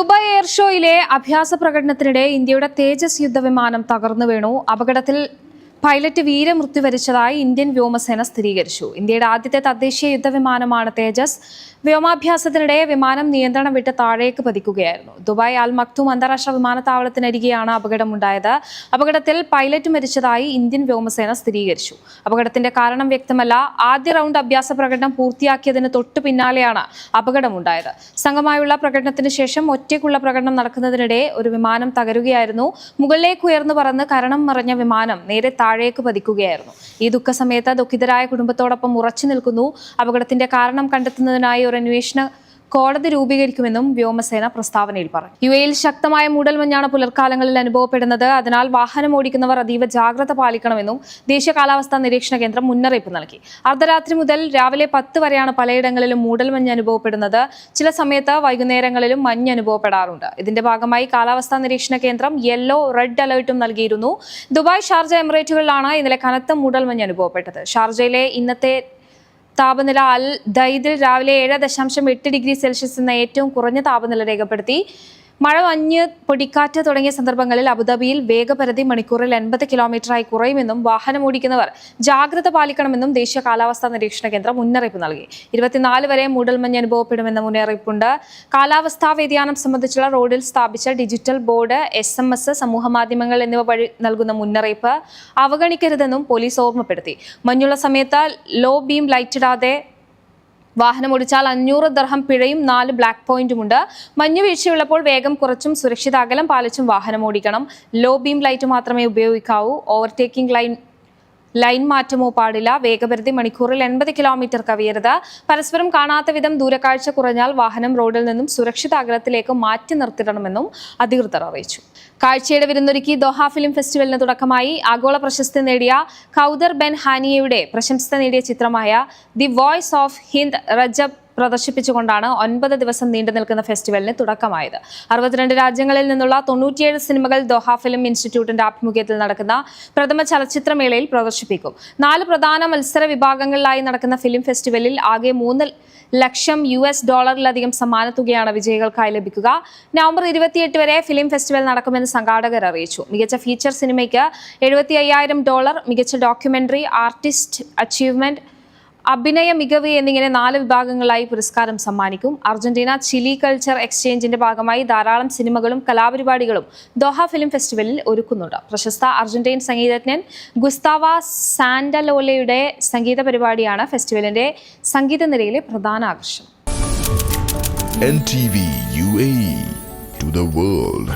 Dubai air ഷോയിലെ അഭ്യാസ പ്രകടനത്തിനിടെ ഇന്ത്യയുടെ തേജസ് യുദ്ധവിമാനം തകർന്നു വീണു. അപകടത്തിൽ പൈലറ്റ് വീരമൃത്യു വരിച്ചതായി ഇന്ത്യൻ വ്യോമസേന സ്ഥിരീകരിച്ചു. ഇന്ത്യയുടെ ആദ്യത്തെ തദ്ദേശീയ യുദ്ധവിമാനമാണ് തേജസ്. വ്യോമാഭ്യാസത്തിനിടെ വിമാനം നിയന്ത്രണം വിട്ട് താഴേക്ക് പതിക്കുകയായിരുന്നു. ദുബായ് അൽ മക്തൂം അന്താരാഷ്ട്ര വിമാനത്താവളത്തിനരികെയാണ് അപകടമുണ്ടായത്. അപകടത്തിൽ പൈലറ്റ് മരിച്ചതായി ഇന്ത്യൻ വ്യോമസേന സ്ഥിരീകരിച്ചു. അപകടത്തിന്റെ കാരണം വ്യക്തമല്ല. ആദ്യ റൗണ്ട് അഭ്യാസ പ്രകടനം പൂർത്തിയാക്കിയതിന് തൊട്ടു പിന്നാലെയാണ് അപകടമുണ്ടായത്. സംഘമായുള്ള പ്രകടനത്തിന് ശേഷം ഒറ്റയ്ക്കുള്ള പ്രകടനം നടക്കുന്നതിനിടെ ഒരു വിമാനം തകരുകയായിരുന്നു. മുകളിലേക്ക് ഉയർന്നു പറന്ന് കരണം മറഞ്ഞ വിമാനം നേരെ താഴേക്ക് പതിക്കുകയായിരുന്നു. ഈ ദുഃഖസമയത്ത് ദുഃഖിതരായ കുടുംബത്തോടൊപ്പം ഉറച്ചു നിൽക്കുന്നു. അപകടത്തിന്റെ കാരണം കണ്ടെത്തുന്നതിനായി ഒരു അന്വേഷണ കോടതി രൂപീകരിക്കുമെന്നും വ്യോമസേന പ്രസ്താവനയിൽ പറഞ്ഞു. യുഎയിൽ ശക്തമായ മൂടൽമഞ്ഞാണ് പുലർക്കാലങ്ങളിൽ അനുഭവപ്പെടുന്നത്. അതിനാൽ വാഹനം ഓടിക്കുന്നവർ അതീവ ജാഗ്രത പാലിക്കണമെന്നും ദേശീയ കാലാവസ്ഥാ നിരീക്ഷണ കേന്ദ്രം മുന്നറിയിപ്പ് നൽകി. അർദ്ധരാത്രി മുതൽ രാവിലെ 10 വരെയാണ് പലയിടങ്ങളിലും മൂടൽമഞ്ഞ് അനുഭവപ്പെടുന്നത്. ചില സമയത്ത് വൈകുന്നേരങ്ങളിലും മഞ്ഞ് അനുഭവപ്പെടാറുണ്ട്. ഇതിന്റെ ഭാഗമായി കാലാവസ്ഥാ നിരീക്ഷണ കേന്ദ്രം യെല്ലോ, റെഡ് അലർട്ടും നൽകിയിരുന്നു. ദുബായ്, ഷാർജ എമിറേറ്റുകളിലാണ് ഇന്നലെ കനത്ത മൂടൽമഞ്ഞ് അനുഭവപ്പെട്ടത്. ഷാർജയിലെ ഇന്നത്തെ താപനില അൽ ദൈദിൽ രാവിലെ 7.8 ഡിഗ്രി സെൽഷ്യസ് എന്ന ഏറ്റവും കുറഞ്ഞ താപനില രേഖപ്പെടുത്തി. മഴ, മഞ്ഞ്, പൊടിക്കാറ്റ് തുടങ്ങിയ സന്ദർഭങ്ങളിൽ അബുദാബിയിൽ വേഗപരിധി മണിക്കൂറിൽ 80 കിലോമീറ്ററായി കുറയുമെന്നും വാഹനം ഓടിക്കുന്നവർ ജാഗ്രത പാലിക്കണമെന്നും ദേശീയ കാലാവസ്ഥാ നിരീക്ഷണ കേന്ദ്രം മുന്നറിയിപ്പ് നൽകി. 24 വരെ മൂടൽമഞ്ഞ് അനുഭവപ്പെടുമെന്ന മുന്നറിയിപ്പുണ്ട്. കാലാവസ്ഥാ വ്യതിയാനം സംബന്ധിച്ചുള്ള റോഡിൽ സ്ഥാപിച്ച ഡിജിറ്റൽ ബോർഡ്, SMS, സമൂഹമാധ്യമങ്ങൾ എന്നിവ വഴി നൽകുന്ന മുന്നറിയിപ്പ് അവഗണിക്കരുതെന്നും പോലീസ് ഓർമ്മപ്പെടുത്തി. മഞ്ഞുള്ള സമയത്ത് ലോ ബീം ലൈറ്റ് ഇടാതെ വാഹനം ഓടിച്ചാൽ 500 ദിർഹം പിഴയും 4 ബ്ലാക്ക് പോയിന്റുമുണ്ട്. മഞ്ഞു വീഴ്ചയുള്ളപ്പോൾ വേഗം കുറച്ചും സുരക്ഷിത അകലം പാലിച്ചും വാഹനം ഓടിക്കണം. ലോ ബീം ലൈറ്റ് മാത്രമേ ഉപയോഗിക്കാവൂ. ഓവർടേക്കിംഗ് ലൈൻ മാറ്റമോ പാടില്ല. വേഗപരിധി മണിക്കൂറിൽ 80 കിലോമീറ്റർ കവിയരുത്. പരസ്പരം കാണാത്ത വിധം ദൂരക്കാഴ്ച കുറഞ്ഞാൽ വാഹനം റോഡിൽ നിന്നും സുരക്ഷിത അകലത്തിലേക്ക് മാറ്റി നിർത്തിയിടണമെന്നും അധികൃതർ അറിയിച്ചു. കാഴ്ചയുടെ വിരുന്നൊരുക്കി ദോഹ ഫിലിം ഫെസ്റ്റിവലിന് തുടക്കമായി. ആഗോള പ്രശസ്തി നേടിയ കൗദർ ബെൻ ഹാനിയയുടെ പ്രശംസ നേടിയ ചിത്രമായ ദി വോയ്സ് ഓഫ് ഹിന്ദ് റജബ് പ്രദർശിപ്പിച്ചുകൊണ്ടാണ് 9 ദിവസം നീണ്ടു നിൽക്കുന്ന ഫെസ്റ്റിവലിന് തുടക്കമായത്. 62 രാജ്യങ്ങളിൽ നിന്നുള്ള 97 സിനിമകൾ ദോഹ ഫിലിം ഇൻസ്റ്റിറ്റ്യൂട്ടിന്റെ ആഭിമുഖ്യത്തിൽ നടക്കുന്ന പ്രഥമ ചലച്ചിത്രമേളയിൽ പ്രദർശിപ്പിക്കും. 4 പ്രധാന മത്സര വിഭാഗങ്ങളിലായി നടക്കുന്ന ഫിലിം ഫെസ്റ്റിവലിൽ ആകെ $3 ലക്ഷം സമ്മാനത്തുകയാണ് വിജയികൾക്കായി ലഭിക്കുക. നവംബർ 28 വരെ ഫിലിം ഫെസ്റ്റിവൽ നടക്കുമെന്ന് സംഘാടകർ അറിയിച്ചു. മികച്ച ഫീച്ചർ സിനിമയ്ക്ക് $75,000, മികച്ച ഡോക്യുമെന്ററി, ആർട്ടിസ്റ്റ് അച്ചീവ്മെന്റ്, അഭിനയ മികവ് എന്നിങ്ങനെ 4 വിഭാഗങ്ങളായി പുരസ്കാരം സമ്മാനിക്കും. അർജന്റീന ചിലി കൾച്ചർ എക്സ്ചേഞ്ചിന്റെ ഭാഗമായി ധാരാളം സിനിമകളും കലാപരിപാടികളും ദോഹ ഫിലിം ഫെസ്റ്റിവലിൽ ഒരുക്കുന്നുണ്ട്. പ്രശസ്ത അർജന്റീൻ സംഗീതജ്ഞൻ ഗുസ്താവ സാന്റലോലയുടെ സംഗീത പരിപാടിയാണ് ഫെസ്റ്റിവലിന്റെ സംഗീത നിരയിലെ പ്രധാന ആകർഷണം. NTV UAE to the world.